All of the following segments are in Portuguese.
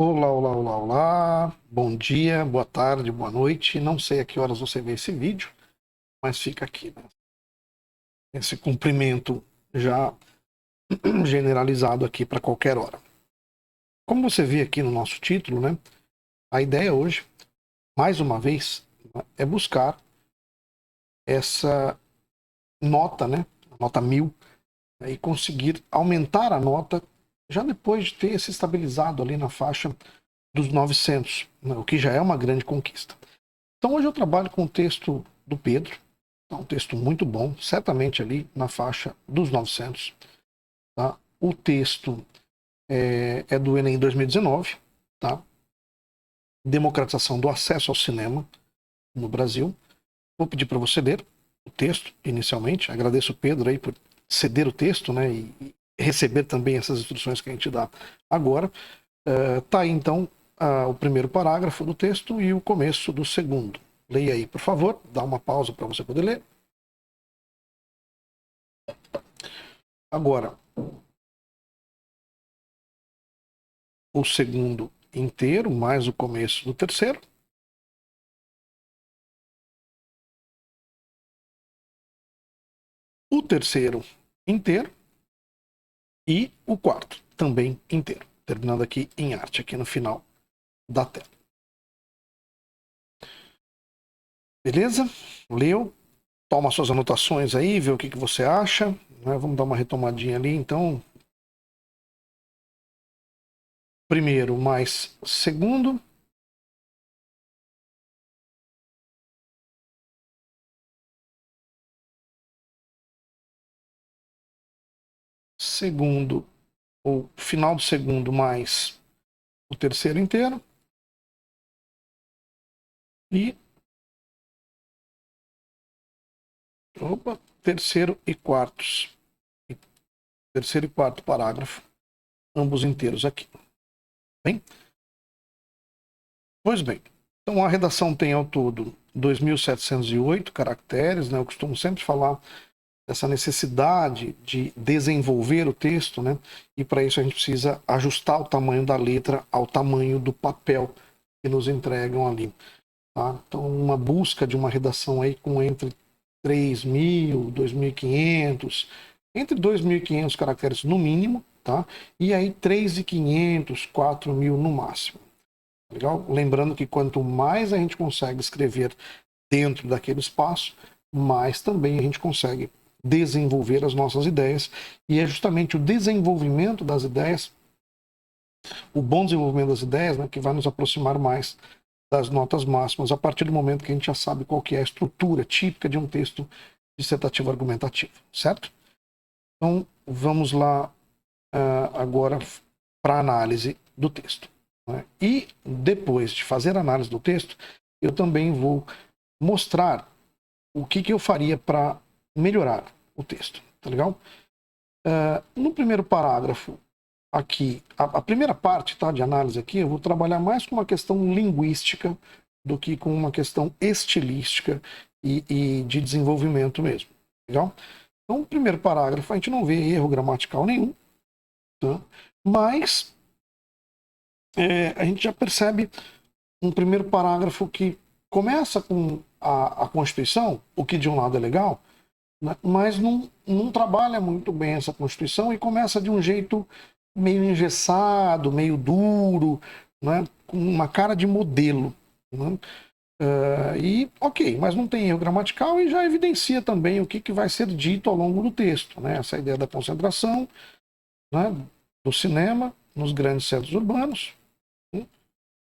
Olá, olá, olá, olá. Bom dia, boa tarde, boa noite. Não sei a que horas você vê esse vídeo, mas fica aqui, né? Esse cumprimento já generalizado aqui para qualquer hora. Como você vê aqui no nosso título, né? A ideia hoje, mais uma vez, né, é buscar essa nota, né? A nota 1000, né, e conseguir aumentar a nota já depois de ter se estabilizado ali na faixa dos 900, né, o que já é uma grande conquista. Então hoje eu trabalho com o texto do Pedro, é um texto muito bom, certamente ali na faixa dos 900. Tá? O texto é do Enem 2019, tá? Democratização do acesso ao cinema no Brasil. Vou pedir para você ler o texto inicialmente. Agradeço o Pedro aí por ceder o texto, né? E receber também essas instruções que a gente dá agora. Tá aí então o primeiro parágrafo do texto e o começo do segundo. Leia aí, por favor, dá uma pausa para você poder ler. Agora, o segundo inteiro, mais o começo do terceiro. O terceiro inteiro e o quarto também inteiro. Terminando aqui em arte, aqui no final da tela. Beleza? Leu? Toma suas anotações aí, vê o que você acha. Né? Vamos dar uma retomadinha ali, então. Primeiro mais segundo. Segundo, ou final do segundo mais o terceiro inteiro. E, opa, terceiro e quartos. Terceiro e quarto parágrafo, ambos inteiros aqui. Bem? Pois bem, então a redação tem ao todo 2.708 caracteres, né? Eu costumo sempre falar dessa necessidade de desenvolver o texto, né? E para isso a gente precisa ajustar o tamanho da letra ao tamanho do papel que nos entregam ali. Tá? Então, uma busca de uma redação aí com entre 3.000, 2.500, entre 2.500 caracteres no mínimo, tá? E aí 3.500, 4.000 no máximo. Legal? Lembrando que quanto mais a gente consegue escrever dentro daquele espaço, mais também a gente consegue desenvolver as nossas ideias. E é justamente o desenvolvimento das ideias, o bom desenvolvimento das ideias, né, que vai nos aproximar mais das notas máximas, a partir do momento que a gente já sabe qual que é a estrutura típica de um texto dissertativo argumentativo, certo? Então, vamos lá agora para a análise do texto. Né? E depois de fazer a análise do texto, eu também vou mostrar o que eu faria para melhorar o texto, tá legal? No primeiro parágrafo, aqui, a primeira parte, tá, de análise aqui, eu vou trabalhar mais com uma questão linguística do que com uma questão estilística e de desenvolvimento mesmo, legal? Então, no primeiro parágrafo, a gente não vê erro gramatical nenhum, tá? Mas a gente já percebe um primeiro parágrafo que começa com a Constituição, o que de um lado é legal, né? Mas não trabalha muito bem essa Constituição e começa de um jeito meio engessado, meio duro, né? Com uma cara de modelo. Né? Ok, mas não tem erro gramatical e já evidencia também o que vai ser dito ao longo do texto. Né? Essa ideia da concentração, né, do cinema nos grandes centros urbanos.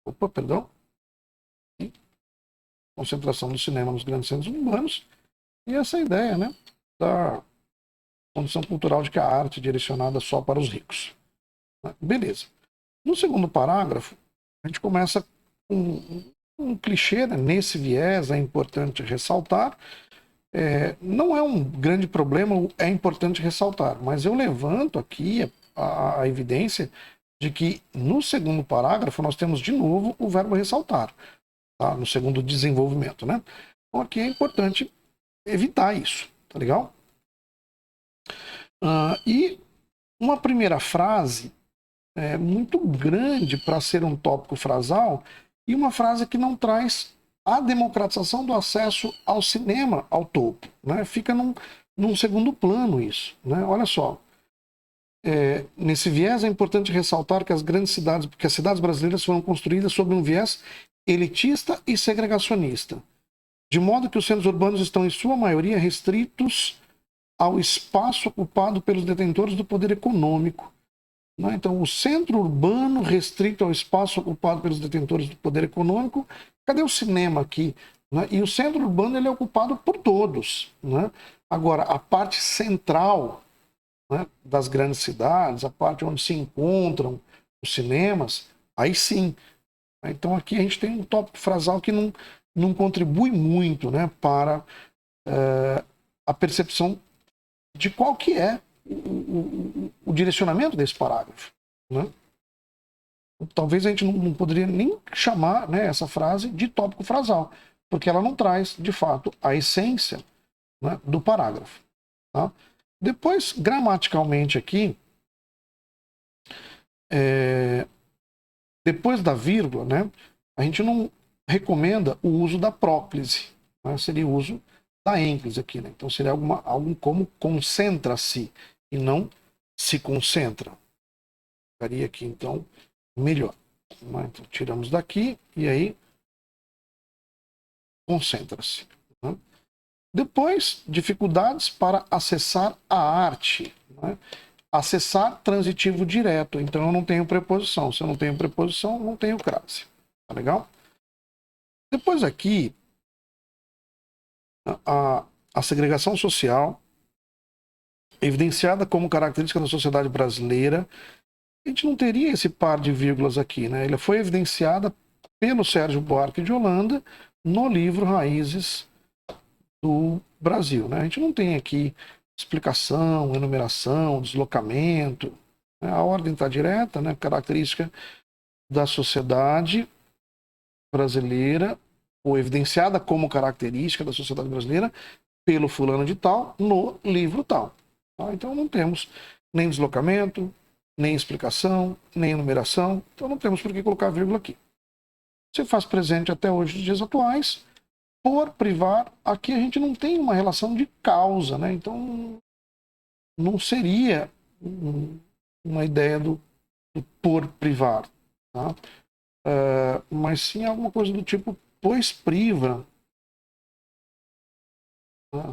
Opa, perdão. Concentração do cinema nos grandes centros urbanos. E essa ideia, né, da condição cultural de que a arte é direcionada só para os ricos. Beleza. No segundo parágrafo, a gente começa com um clichê, né? Nesse viés é importante ressaltar. Não é um grande problema, é importante ressaltar, mas eu levanto aqui a evidência de que no segundo parágrafo nós temos de novo o verbo ressaltar, tá? No segundo desenvolvimento, né? Então aqui é importante evitar isso, tá legal? E uma primeira frase muito grande para ser um tópico frasal e uma frase que não traz a democratização do acesso ao cinema ao topo, né? Fica num segundo plano isso, né? Olha só, nesse viés é importante ressaltar que as cidades brasileiras foram construídas sob um viés elitista e segregacionista, de modo que os centros urbanos estão em sua maioria restritos ao espaço ocupado pelos detentores do poder econômico. Então, o centro urbano restrito ao espaço ocupado pelos detentores do poder econômico. Cadê o cinema aqui? E o centro urbano ele é ocupado por todos. Agora, a parte central das grandes cidades, a parte onde se encontram os cinemas, aí sim. Então, aqui a gente tem um tópico frasal que não contribui muito para a percepção de qual que é o direcionamento desse parágrafo. Talvez a gente não poderia nem chamar essa frase de tópico frasal, porque ela não traz, de fato, a essência do parágrafo. Tá? Depois, gramaticalmente aqui, depois da vírgula, a gente não recomenda o uso da próclise, seria o uso da ênclise aqui. Então seria algo como concentra-se e não se concentra. Ficaria aqui, então, melhor. Então, tiramos daqui e aí concentra-se. Depois, dificuldades para acessar a arte. Acessar transitivo direto. Então eu não tenho preposição. Se eu não tenho preposição, não tenho crase. Tá legal? Depois aqui, a segregação social, evidenciada como característica da sociedade brasileira. A gente não teria esse par de vírgulas aqui, né? Ela foi evidenciada pelo Sérgio Buarque de Holanda no livro Raízes do Brasil, né? A gente não tem aqui explicação, enumeração, deslocamento, né? A ordem está direta, né? Característica da sociedade brasileira, ou evidenciada como característica da sociedade brasileira pelo fulano de tal no livro tal. Tá? Então não temos nem deslocamento, nem explicação, nem enumeração, então não temos por que colocar vírgula aqui. Se faz presente até hoje nos dias atuais, por privar, aqui a gente não tem uma relação de causa, né? Então não seria uma ideia do por privar, tá? Mas sim alguma coisa do tipo pois priva.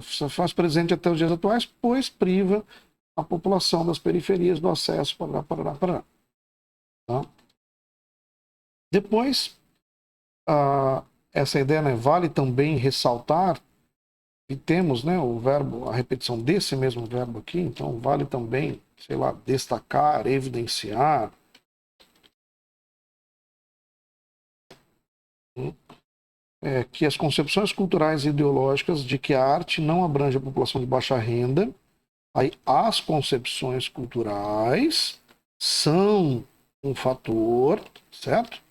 Se faz presente até os dias atuais, pois priva a população das periferias do acesso para. Tá? Depois, essa ideia, né, vale também ressaltar, e temos, né, o verbo, a repetição desse mesmo verbo aqui, então vale também, sei lá, destacar, evidenciar. Que as concepções culturais e ideológicas de que a arte não abrange a população de baixa renda, aí as concepções culturais são um fator, certo?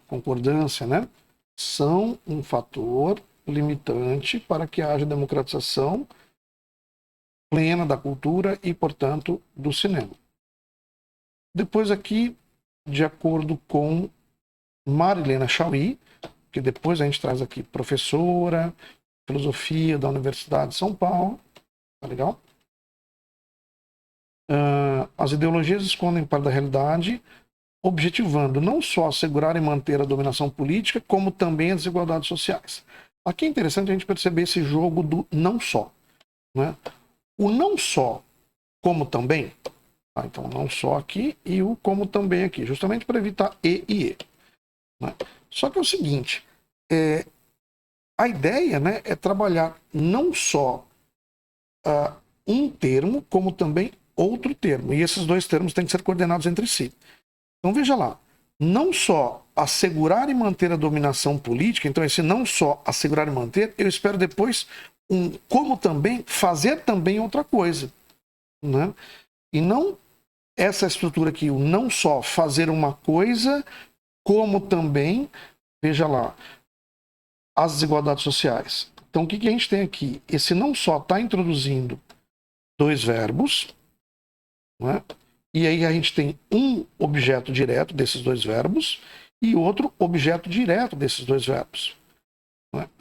Concordância, né? São um fator limitante para que haja democratização plena da cultura e, portanto, do cinema. Depois aqui, de acordo com Marilena Chauí, que depois a gente traz aqui, professora, filosofia da Universidade de São Paulo, tá legal? As ideologias escondem parte da realidade, objetivando não só assegurar e manter a dominação política, como também as desigualdades sociais. Aqui é interessante a gente perceber esse jogo do não só. Né? O não só, como também, tá? Então não só aqui e o como também aqui, justamente para evitar e. Né? Só que é o seguinte, a ideia, né, é trabalhar não só um termo, como também outro termo. E esses dois termos têm que ser coordenados entre si. Então veja lá, não só assegurar e manter a dominação política, então esse não só assegurar e manter, eu espero depois como também fazer também outra coisa. Né? E não essa estrutura aqui, o não só fazer uma coisa, como também, veja lá, as desigualdades sociais. Então o que a gente tem aqui? Esse não só está introduzindo dois verbos, né? E aí a gente tem um objeto direto desses dois verbos e outro objeto direto desses dois verbos.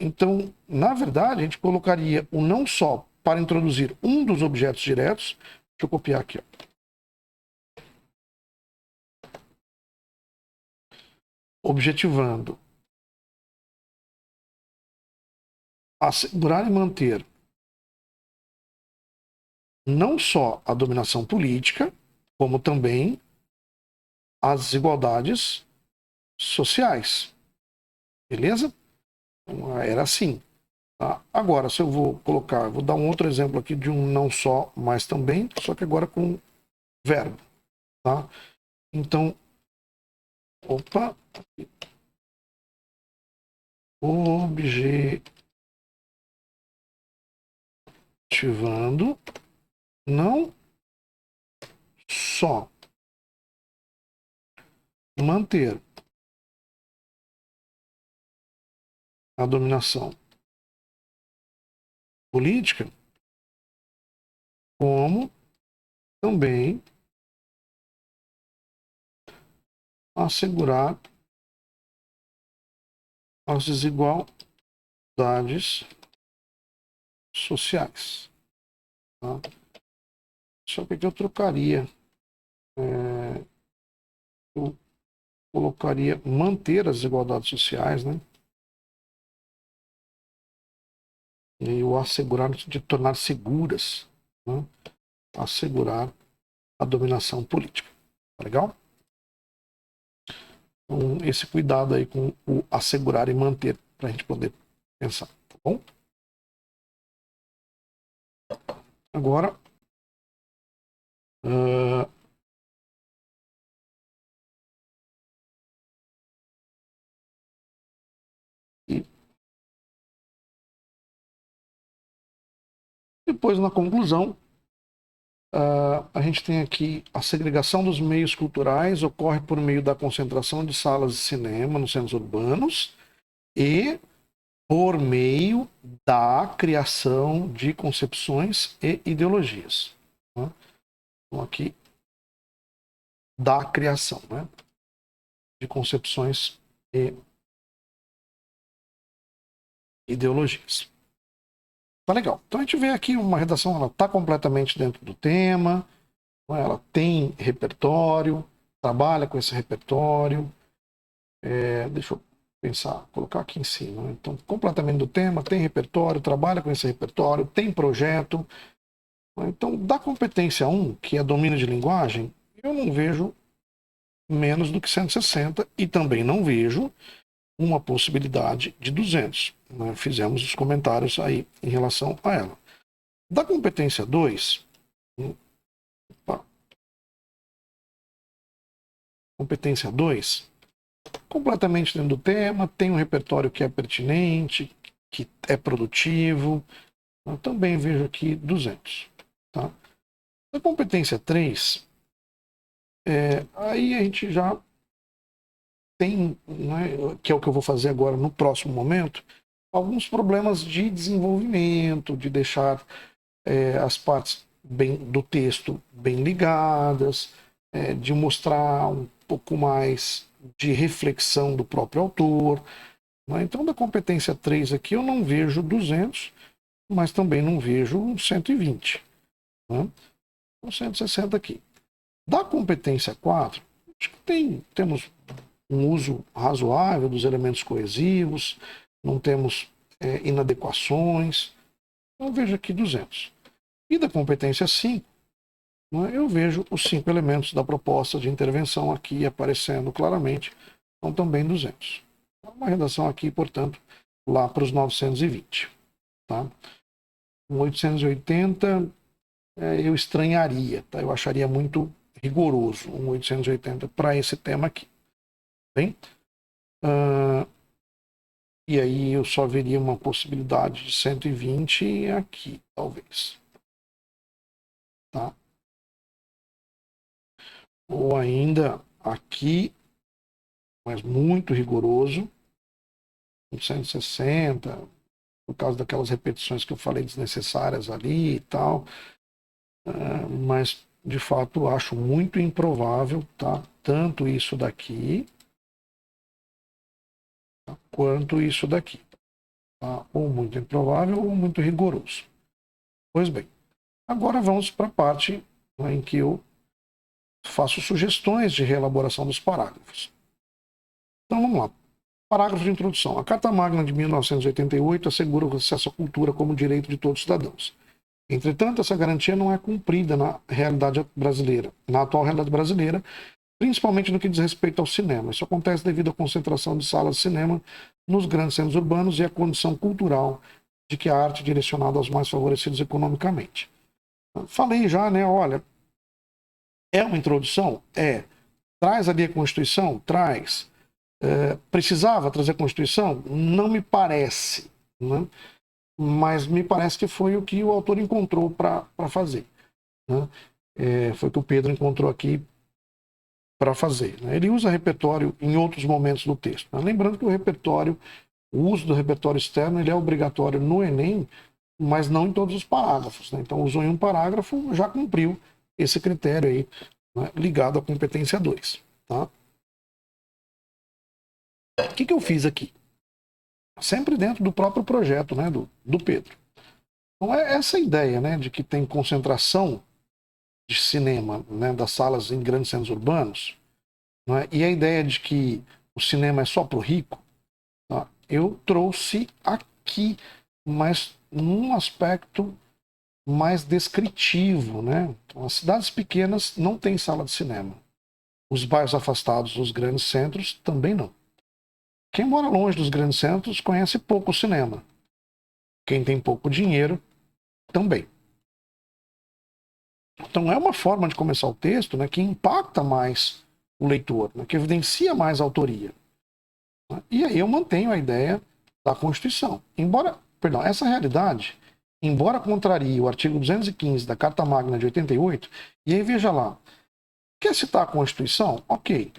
Então, na verdade, a gente colocaria o não só para introduzir um dos objetos diretos. Deixa eu copiar aqui, ó. Objetivando assegurar e manter não só a dominação política, como também as desigualdades sociais. Beleza? Então, era assim. Tá? Agora, se eu vou colocar, vou dar um outro exemplo aqui de um não só, mas também, só que agora com verbo. Tá? Então, opa, objetivando não só manter a dominação política, como também assegurar as desigualdades sociais. Tá? Só que aqui eu trocaria. Eu colocaria manter as desigualdades sociais, né? E o assegurar de tornar seguras, né? Assegurar a dominação política. Tá legal? Então, esse cuidado aí com o assegurar e manter, para a gente poder pensar, tá bom? Agora, e depois na conclusão, a gente tem aqui a segregação dos meios culturais ocorre por meio da concentração de salas de cinema nos centros urbanos e por meio da criação de concepções e ideologias. Né? Então, aqui, da criação, né? De concepções e ideologias. Tá legal. Então a gente vê aqui uma redação, ela está completamente dentro do tema, né? Ela tem repertório, trabalha com esse repertório. Deixa eu pensar, colocar aqui em cima. Né? Então, completamente do tema, tem repertório, trabalha com esse repertório, tem projeto. Então, da competência 1, que é domínio de linguagem, eu não vejo menos do que 160 e também não vejo uma possibilidade de 200. Né? Fizemos os comentários aí em relação a ela. Da competência 2, competência 2, completamente dentro do tema, tem um repertório que é pertinente, que é produtivo. Eu também vejo aqui 200. Tá? Da competência 3, aí a gente já tem, né, que é o que eu vou fazer agora no próximo momento, alguns problemas de desenvolvimento, de deixar as partes do texto bem ligadas, de mostrar um pouco mais de reflexão do próprio autor. Né? Então, da competência 3 aqui, eu não vejo 200, mas também não vejo 120. Né? Então, 160 aqui. Da competência 4, acho que temos um uso razoável dos elementos coesivos, não temos inadequações. Eu vejo aqui 200. E da competência 5, né, eu vejo os 5 elementos da proposta de intervenção aqui aparecendo claramente, são também 200. Uma redação aqui, portanto, lá para os 920. Tá? Um 880 eu estranharia, tá? Eu acharia muito rigoroso um 880 para esse tema aqui. Bem? E aí eu só veria uma possibilidade de 120 aqui, talvez. Tá? Ou ainda aqui, mas muito rigoroso, 160, por causa daquelas repetições que eu falei desnecessárias ali e tal. Mas de fato, acho muito improvável, tá? Tanto isso daqui, tá? Quanto isso daqui. Tá? Ou muito improvável ou muito rigoroso. Pois bem, agora vamos para a parte, né, em que eu faço sugestões de reelaboração dos parágrafos. Então vamos lá. Parágrafo de introdução. A Carta Magna de 1988 assegura o acesso à cultura como direito de todos os cidadãos. Entretanto, essa garantia não é cumprida na realidade brasileira, na atual realidade brasileira, principalmente no que diz respeito ao cinema. Isso acontece devido à concentração de salas de cinema nos grandes centros urbanos e à condição cultural de que a arte é direcionada aos mais favorecidos economicamente. Falei já, né? Olha, é uma introdução? É. Traz ali a Constituição? Traz. Precisava trazer a Constituição? Não me parece, né? Mas me parece que foi o que o autor encontrou para fazer, né? Foi o que o Pedro encontrou aqui para fazer, né? Ele usa repertório em outros momentos do texto, né? Lembrando que o uso do repertório externo, ele é obrigatório no Enem, mas não em todos os parágrafos, né? Então usou em um parágrafo, já cumpriu esse critério aí, né, ligado à competência 2, tá? O que eu fiz aqui? Sempre dentro do próprio projeto, né, do Pedro. Então é essa ideia, né, de que tem concentração de cinema, né, das salas em grandes centros urbanos, né, e a ideia de que o cinema é só para o rico, tá? Eu trouxe aqui, mas num aspecto mais descritivo, né? Então, as cidades pequenas não têm sala de cinema. Os bairros afastados dos grandes centros também não. Quem mora longe dos grandes centros conhece pouco o cinema. Quem tem pouco dinheiro, também. Então é uma forma de começar o texto, né, que impacta mais o leitor, né, que evidencia mais a autoria. E aí eu mantenho a ideia da Constituição. Essa realidade, embora contrarie o artigo 215 da Carta Magna de 88, e aí veja lá, quer citar a Constituição? Ok.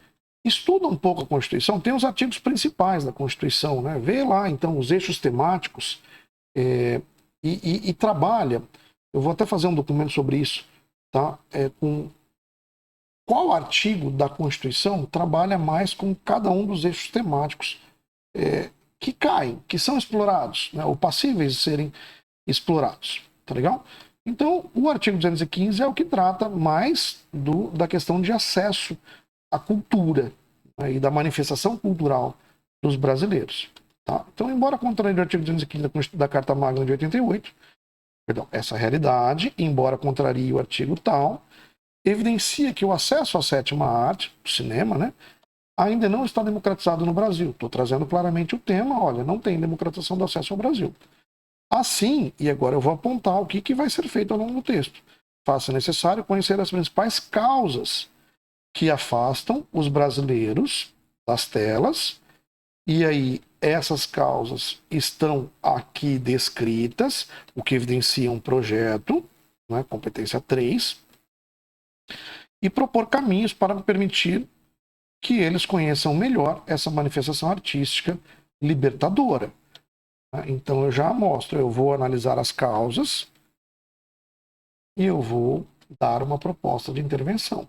Estuda um pouco a Constituição, tem os artigos principais da Constituição, né? Vê lá, então, os eixos temáticos e trabalha. Eu vou até fazer um documento sobre isso, tá? Com qual artigo da Constituição trabalha mais com cada um dos eixos temáticos que caem, que são explorados, né? Ou passíveis de serem explorados, tá legal? Então, o artigo 215 é o que trata mais da questão de acesso à cultura, né, e da manifestação cultural dos brasileiros. Tá? Então, embora contraria o artigo 215 da Carta Magna de 88, essa realidade, embora contrarie o artigo tal, evidencia que o acesso à sétima arte, o cinema, né, ainda não está democratizado no Brasil. Estou trazendo claramente o tema, olha, não tem democratização do acesso ao Brasil. Assim, e agora eu vou apontar o que vai ser feito ao longo do texto. Faça necessário conhecer as principais causas que afastam os brasileiros das telas, e aí essas causas estão aqui descritas, o que evidencia um projeto, né, competência 3, e propor caminhos para permitir que eles conheçam melhor essa manifestação artística libertadora. Então eu já mostro, eu vou analisar as causas e eu vou dar uma proposta de intervenção.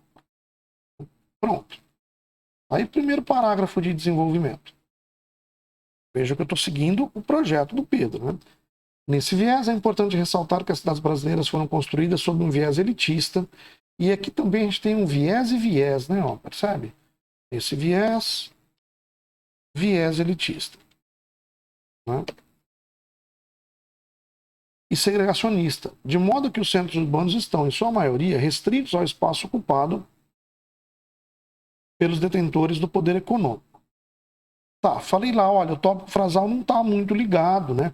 Pronto. Aí, primeiro parágrafo de desenvolvimento. Veja que eu estou seguindo o projeto do Pedro, né? Nesse viés, é importante ressaltar que as cidades brasileiras foram construídas sob um viés elitista, e aqui também a gente tem um viés e viés, né? Ó, percebe? Esse viés elitista, né? E segregacionista, de modo que os centros urbanos estão, em sua maioria, restritos ao espaço ocupado pelos detentores do poder econômico. Tá, falei lá, olha, o tópico frasal não está muito ligado, né?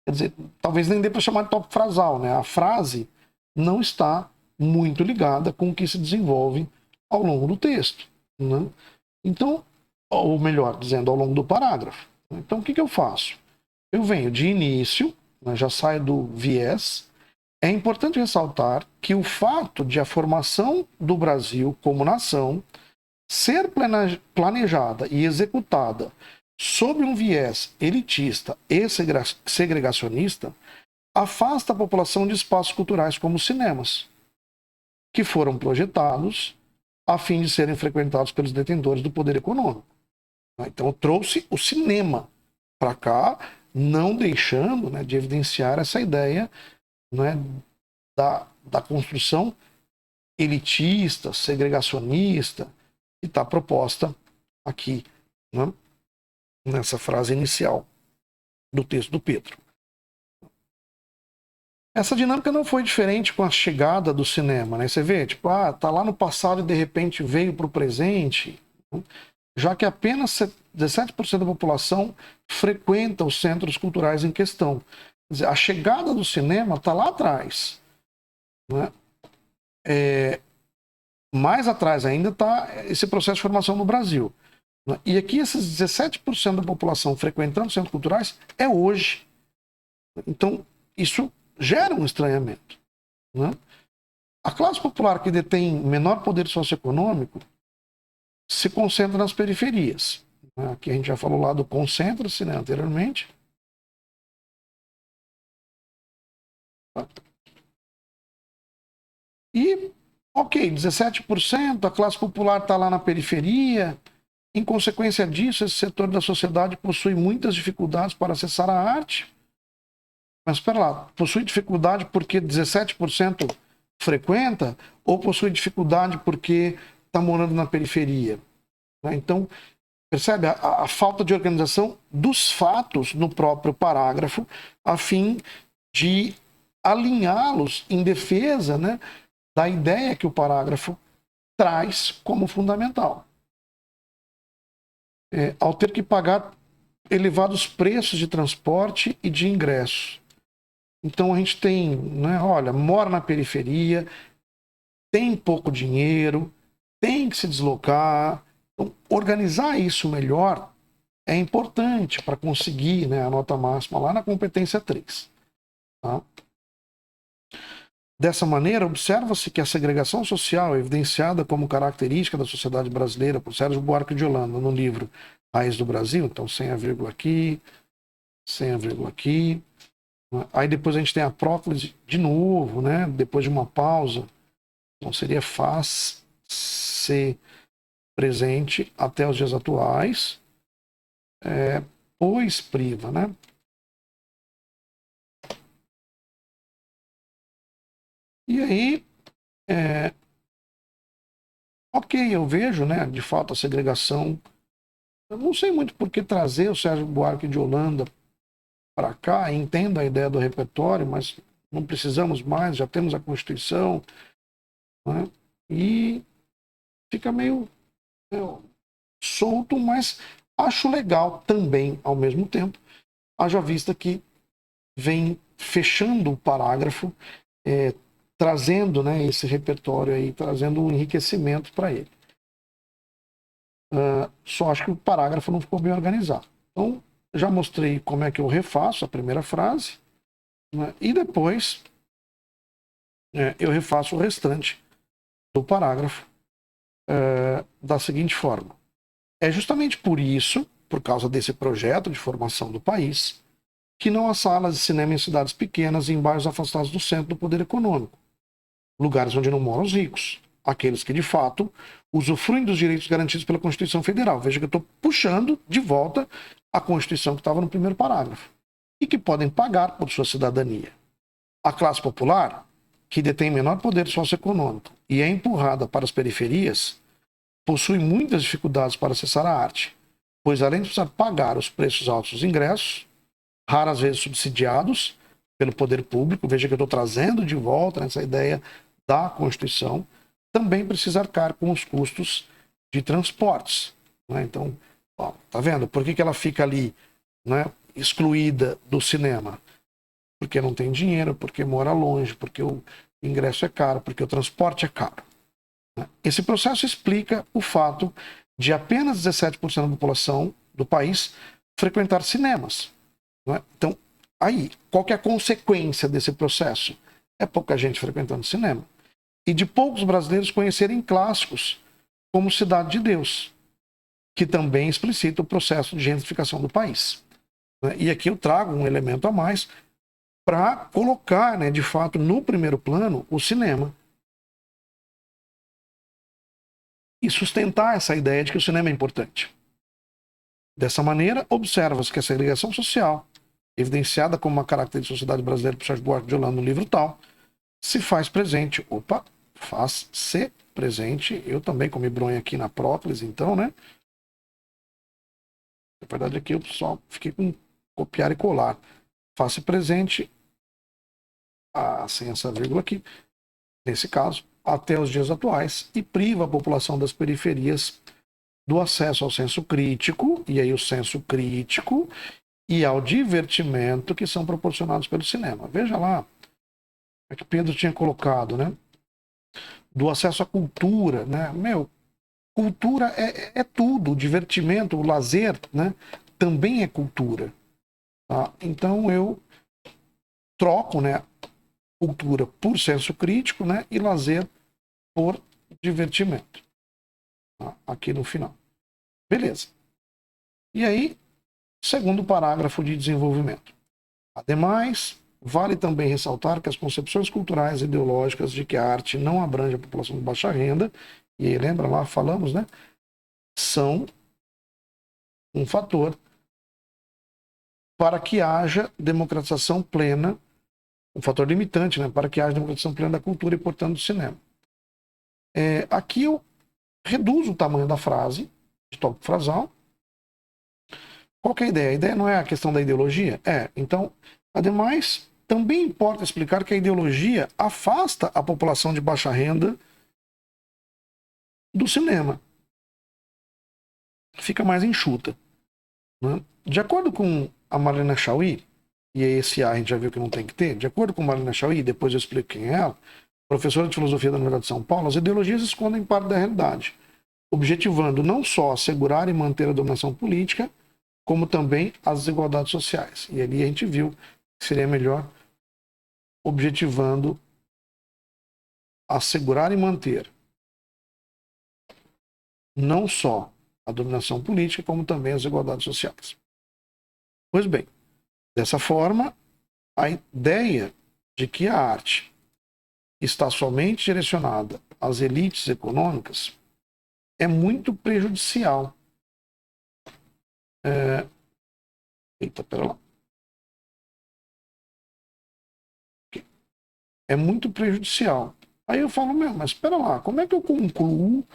Quer dizer, talvez nem dê para chamar de tópico frasal, né? A frase não está muito ligada com o que se desenvolve ao longo do texto, né? Então, ou melhor, dizendo, ao longo do parágrafo. Então, o que eu faço? Eu venho de início, né, já saio do viés. É importante ressaltar que o fato de a formação do Brasil como nação ser planejada e executada sob um viés elitista e segregacionista afasta a população de espaços culturais como os cinemas. que foram projetados a fim de serem frequentados pelos detentores do poder econômico. Então, eu trouxe o cinema para cá, não deixando, né, de evidenciar essa ideia, né, da construção elitista, segregacionista, que está proposta aqui, né, nessa frase inicial do texto do Pedro. Essa dinâmica não foi diferente com a chegada do cinema, né? Você vê, tipo, tá lá no passado e de repente veio para o presente, né? Já que apenas 17% da população frequenta os centros culturais em questão. Quer dizer, a chegada do cinema está lá atrás, né? Mais atrás ainda está esse processo de formação no Brasil. Né? E aqui esses 17% da população frequentando centros culturais é hoje. Então, isso gera um estranhamento. Né? A classe popular que detém menor poder socioeconômico se concentra nas periferias. Aqui a gente já falou lá do concentra-se, né, anteriormente. E, ok, 17%, a classe popular está lá na periferia. Em consequência disso, esse setor da sociedade possui muitas dificuldades para acessar a arte. Mas espera lá, possui dificuldade porque 17% frequenta ou possui dificuldade porque está morando na periferia? Então, percebe a falta de organização dos fatos no próprio parágrafo, a fim de alinhá-los em defesa, né, da ideia que o parágrafo traz como fundamental. Ao ter que pagar elevados preços de transporte e de ingresso. Então a gente tem, né, olha, mora na periferia, tem pouco dinheiro, tem que se deslocar. Então, organizar isso melhor é importante para conseguir, né, a nota máxima lá na competência 3. Tá? Dessa maneira, observa-se que a segregação social evidenciada como característica da sociedade brasileira por Sérgio Buarque de Holanda no livro Raiz do Brasil, então sem a vírgula aqui, sem a vírgula aqui. Aí depois a gente tem a próclise de novo, né? Depois de uma pausa. Então seria faz-se presente até os dias atuais, pois priva, né? E aí, ok, eu vejo, né, de fato, a segregação. Eu não sei muito por que trazer o Sérgio Buarque de Holanda para cá, entendo a ideia do repertório, mas não precisamos mais, já temos a Constituição, né? E fica meio solto, mas acho legal também, ao mesmo tempo, haja vista que vem fechando o parágrafo, trazendo, né, esse repertório aí, trazendo um enriquecimento para ele. Só acho que o parágrafo não ficou bem organizado. Então, já mostrei como é que eu refaço a primeira frase, né, e depois eu refaço o restante do parágrafo da seguinte forma. É justamente por isso, por causa desse projeto de formação do país, que não há salas de cinema em cidades pequenas e em bairros afastados do centro do poder econômico, lugares onde não moram os ricos, aqueles que de fato usufruem dos direitos garantidos pela Constituição Federal. Veja que eu estou puxando de volta a Constituição que estava no primeiro parágrafo, e que podem pagar por sua cidadania. A classe popular, que detém menor poder socioeconômico e é empurrada para as periferias, possui muitas dificuldades para acessar a arte, pois além de precisar pagar os preços altos dos ingressos, raras vezes subsidiados pelo poder público, veja que eu estou trazendo de volta essa ideia da Constituição, também precisa arcar com os custos de transportes. Né? Então, ó, tá vendo? Por que ela fica ali, né, excluída do cinema? Porque não tem dinheiro, porque mora longe, porque o ingresso é caro, porque o transporte é caro. Esse processo explica o fato de apenas 17% da população do país frequentar cinemas. Então, aí, qual que é a consequência desse processo? É pouca gente frequentando cinema. E de poucos brasileiros conhecerem clássicos como Cidade de Deus, que também explicita o processo de gentrificação do país. E aqui eu trago um elemento a mais para colocar, né, de fato, no primeiro plano, o cinema. e sustentar essa ideia de que o cinema é importante. Dessa maneira, observa-se que a segregação social, evidenciada como uma característica da sociedade brasileira por Sérgio Buarque de Holanda no livro Tal, se faz presente. Opa, faz-se presente. Eu também comi bronha aqui na própolis, então, né? Na verdade, aqui eu só fiquei com copiar e colar. Faz-se presente, sem essa vírgula aqui, nesse caso, até os dias atuais, e priva a população das periferias do acesso ao senso crítico, e aí o senso crítico, e ao divertimento que são proporcionados pelo cinema. Veja lá, é que Pedro tinha colocado, né? Do acesso à cultura, né? Cultura é tudo, o divertimento, o lazer, né? Também é cultura. Tá? Então eu troco, né? Cultura por senso crítico, né? E lazer por divertimento. Tá? Aqui no final. Beleza. E aí, segundo parágrafo de desenvolvimento. Ademais, vale também ressaltar que as concepções culturais e ideológicas de que a arte não abrange a população de baixa renda, e aí, lembra lá, falamos, né? São um fator para que haja democratização plena, um fator limitante, né? Para que haja democratização plena da cultura e, portanto, do cinema. Aqui eu reduzo o tamanho da frase, de tópico frasal. Qual que é a ideia? A ideia não é a questão da ideologia? Então, ademais, também importa explicar que a ideologia afasta a população de baixa renda do cinema. Fica mais enxuta. Né? De acordo com a Marlene Chauí, e esse A a gente já viu que não tem que ter, de acordo com Marlene Chauí, depois eu explico quem é ela, professora de filosofia da Universidade de São Paulo, as ideologias escondem parte da realidade, objetivando não só assegurar e manter a dominação política, como também as desigualdades sociais. E ali a gente viu que seria melhor objetivando assegurar e manter não só a dominação política, como também as desigualdades sociais. Pois bem, dessa forma, a ideia de que a arte está somente direcionada às elites econômicas é muito prejudicial. Eita, pera lá. É muito prejudicial. Aí eu falo, mas espera lá, como é que eu concluo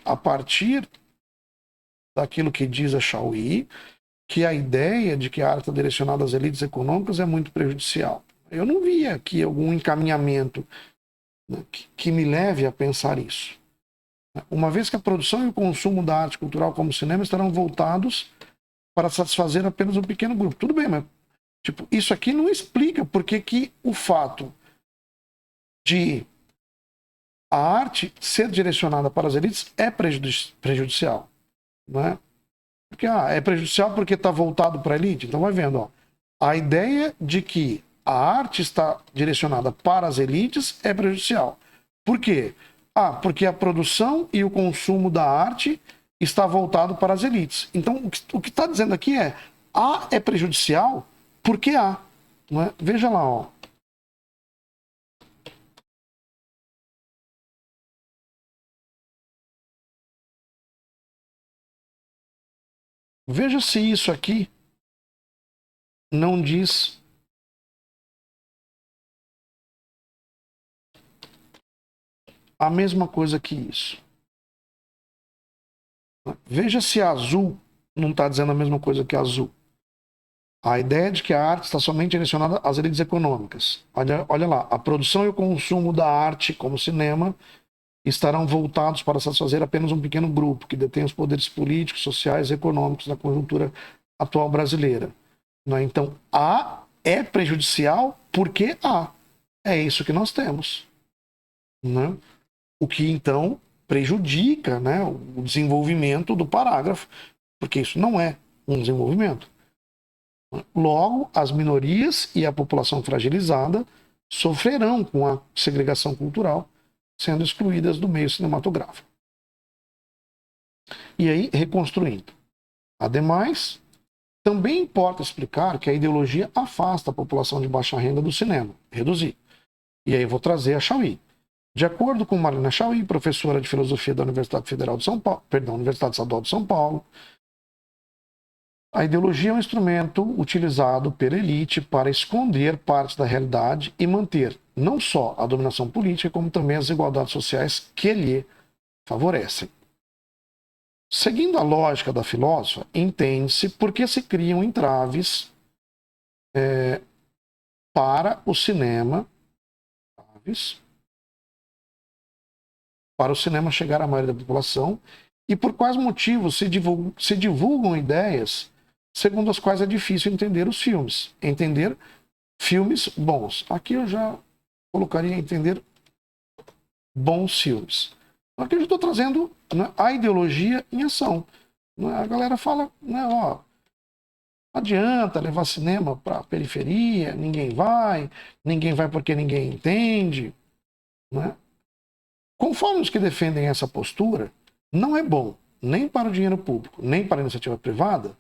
a partir daquilo que diz a Chauí, que a ideia de que a arte está direcionada às elites econômicas é muito prejudicial? Eu não vi aqui algum encaminhamento, né, que me leve a pensar isso. Uma vez que a produção e o consumo da arte cultural como cinema estarão voltados para satisfazer apenas um pequeno grupo. Tudo bem, mas isso aqui não explica por que o fato de a arte ser direcionada para as elites é prejudicial. Não é? Porque é prejudicial porque está voltado para a elite. Então vai vendo, ó, a ideia de que a arte está direcionada para as elites é prejudicial. Por quê? Porque a produção e o consumo da arte está voltado para as elites. Então o que está dizendo aqui é prejudicial porque há. Não é? Veja lá, ó. Veja se isso aqui não diz a mesma coisa que isso. Veja se azul não está dizendo a mesma coisa que azul. A ideia de que a arte está somente direcionada às elites econômicas. Olha lá, a produção e o consumo da arte, como cinema, estarão voltados para satisfazer apenas um pequeno grupo que detém os poderes políticos, sociais e econômicos da conjuntura atual brasileira. Então, A é prejudicial porque A. É isso que nós temos. Né? O que, então, prejudica, né, o desenvolvimento do parágrafo, porque isso não é um desenvolvimento. Logo, as minorias e a população fragilizada sofrerão com a segregação cultural, sendo excluídas do meio cinematográfico. E aí, reconstruindo. Ademais, também importa explicar que a ideologia afasta a população de baixa renda do cinema, reduzir. E aí eu vou trazer a Chauí. De acordo com Marina Chauí, professora de filosofia da Universidade Federal de São Paulo, perdão, Universidade Estadual de São Paulo, a ideologia é um instrumento utilizado pela elite para esconder partes da realidade e manter não só a dominação política, como também as desigualdades sociais que lhe favorecem. Seguindo a lógica da filósofa, entende-se por que se criam entraves para o cinema, para o cinema chegar à maioria da população e por quais motivos se divulgam ideias segundo as quais é difícil entender os filmes. Entender filmes bons. Aqui eu já colocaria entender bons filmes. Aqui eu estou trazendo, né, a ideologia em ação. A galera fala, né, ó, não adianta levar cinema para a periferia, ninguém vai porque ninguém entende. Né? Conforme os que defendem essa postura, não é bom, nem para o dinheiro público, nem para a iniciativa privada,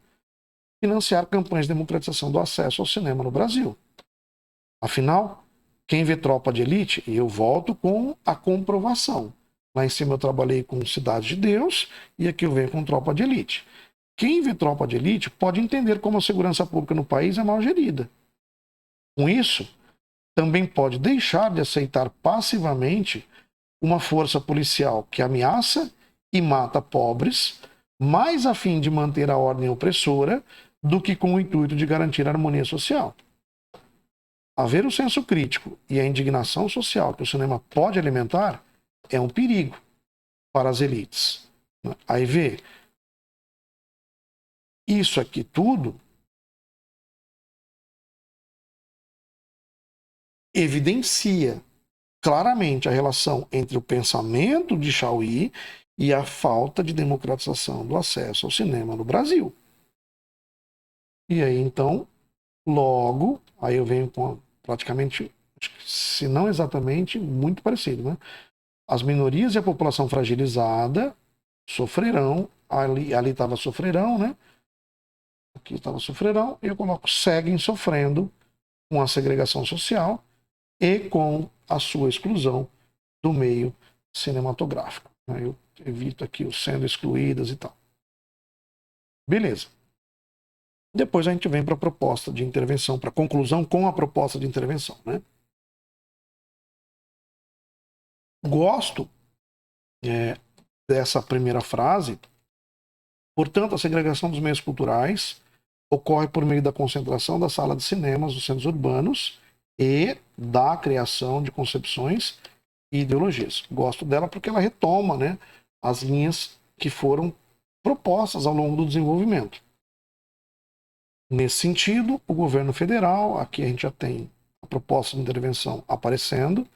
financiar campanhas de democratização do acesso ao cinema no Brasil. Afinal, quem vê Tropa de Elite, e eu volto com a comprovação. Lá em cima eu trabalhei com Cidade de Deus e aqui eu venho com Tropa de Elite. Quem vê Tropa de Elite pode entender como a segurança pública no país é mal gerida. Com isso, também pode deixar de aceitar passivamente uma força policial que ameaça e mata pobres, mais a fim de manter a ordem opressora do que com o intuito de garantir a harmonia social. Haver o senso crítico e a indignação social que o cinema pode alimentar é um perigo para as elites. Aí vê, isso aqui tudo evidencia claramente a relação entre o pensamento de Chauí e a falta de democratização do acesso ao cinema no Brasil. E aí, então, logo, aí eu venho com praticamente, se não exatamente, muito parecido, né? As minorias e a população fragilizada sofrerão, ali estava sofrerão, né? Aqui estava sofrerão, e eu coloco seguem sofrendo com a segregação social e com a sua exclusão do meio cinematográfico. Eu evito aqui os sendo excluídas e tal. Beleza. Depois a gente vem para a proposta de intervenção, para a conclusão com a proposta de intervenção. Né? Gosto dessa primeira frase. Portanto, a segregação dos meios culturais ocorre por meio da concentração da sala de cinemas dos centros urbanos e da criação de concepções e ideologias. Gosto dela porque ela retoma, né, as linhas que foram propostas ao longo do desenvolvimento. Nesse sentido, o governo federal, aqui a gente já tem a proposta de intervenção aparecendo,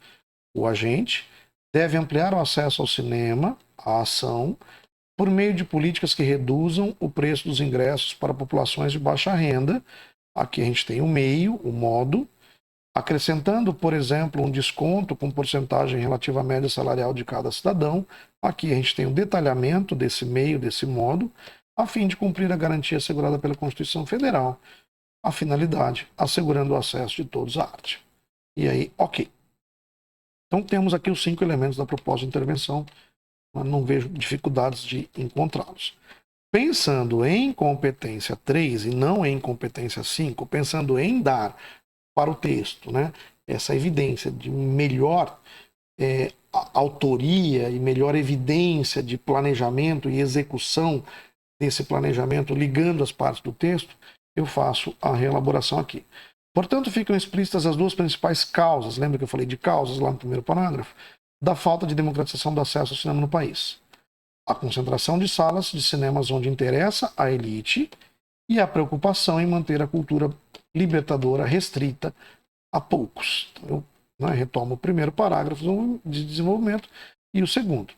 o agente, deve ampliar o acesso ao cinema, à ação, por meio de políticas que reduzam o preço dos ingressos para populações de baixa renda. Aqui a gente tem o meio, o modo, acrescentando, por exemplo, um desconto com porcentagem relativa à média salarial de cada cidadão. Aqui a gente tem o detalhamento desse meio, desse modo, a fim de cumprir a garantia assegurada pela Constituição Federal. A finalidade, assegurando o acesso de todos à arte. E aí, ok. Então temos aqui os 5 elementos da proposta de intervenção, mas não vejo dificuldades de encontrá-los. Pensando em competência 3 e não em competência 5, pensando em dar para o texto, né, essa evidência de melhor autoria e melhor evidência de planejamento e execução desse planejamento, ligando as partes do texto, eu faço a reelaboração aqui. Portanto, ficam explícitas as duas principais causas, lembra que eu falei de causas lá no primeiro parágrafo, da falta de democratização do acesso ao cinema no país. A concentração de salas de cinemas onde interessa a elite e a preocupação em manter a cultura libertadora restrita a poucos. Então, eu retomo o primeiro parágrafo de desenvolvimento e o segundo.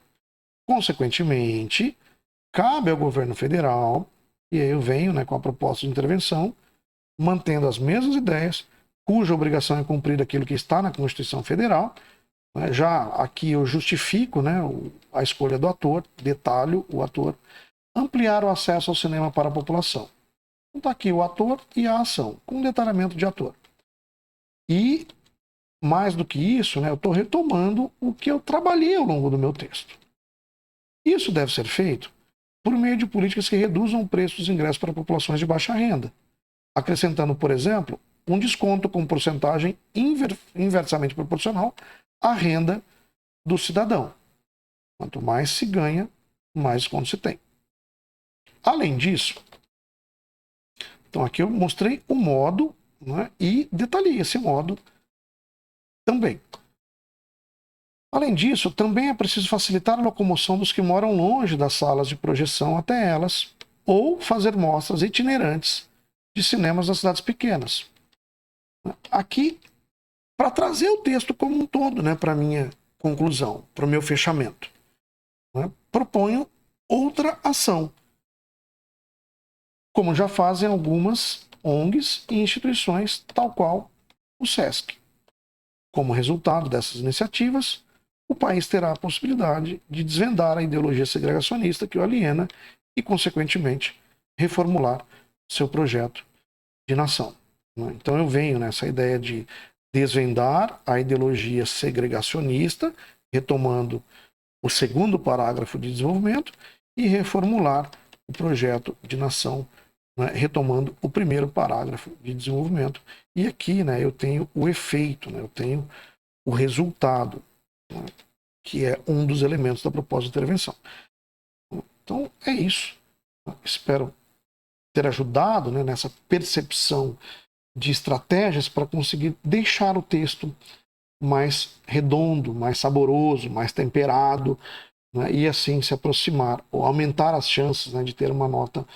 Consequentemente, cabe ao governo federal, e aí eu venho, né, com a proposta de intervenção, mantendo as mesmas ideias, cuja obrigação é cumprir aquilo que está na Constituição Federal. Né? Já aqui eu justifico, né, a escolha do ator, detalho o ator, ampliar o acesso ao cinema para a população. Então está aqui o ator e a ação, com detalhamento de ator. E mais do que isso, né, eu estou retomando o que eu trabalhei ao longo do meu texto. Isso deve ser feito por meio de políticas que reduzam o preço dos ingressos para populações de baixa renda, acrescentando, por exemplo, um desconto com porcentagem inversamente proporcional à renda do cidadão. Quanto mais se ganha, mais desconto se tem. Além disso, então aqui eu mostrei o modo, né, e detalhei esse modo também. Além disso, também é preciso facilitar a locomoção dos que moram longe das salas de projeção até elas, ou fazer mostras itinerantes de cinemas das cidades pequenas. Aqui, para trazer o texto como um todo, né, para a minha conclusão, para o meu fechamento, né, proponho outra ação, como já fazem algumas ONGs e instituições, tal qual o SESC. Como resultado dessas iniciativas, o país terá a possibilidade de desvendar a ideologia segregacionista que o aliena e, consequentemente, reformular seu projeto de nação. Então eu venho nessa ideia de desvendar a ideologia segregacionista, retomando o segundo parágrafo de desenvolvimento, e reformular o projeto de nação, né, retomando o primeiro parágrafo de desenvolvimento. E aqui, né, eu tenho o efeito, né, eu tenho o resultado, né, que é um dos elementos da proposta de intervenção. Então é isso. Espero ter ajudado, né, nessa percepção de estratégias para conseguir deixar o texto mais redondo, mais saboroso, mais temperado, né, e assim se aproximar ou aumentar as chances, né, de ter uma nota,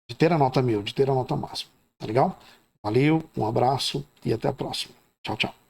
de ter a nota 1000, de ter a nota máxima. Tá legal? Valeu, um abraço e até a próxima. Tchau, tchau.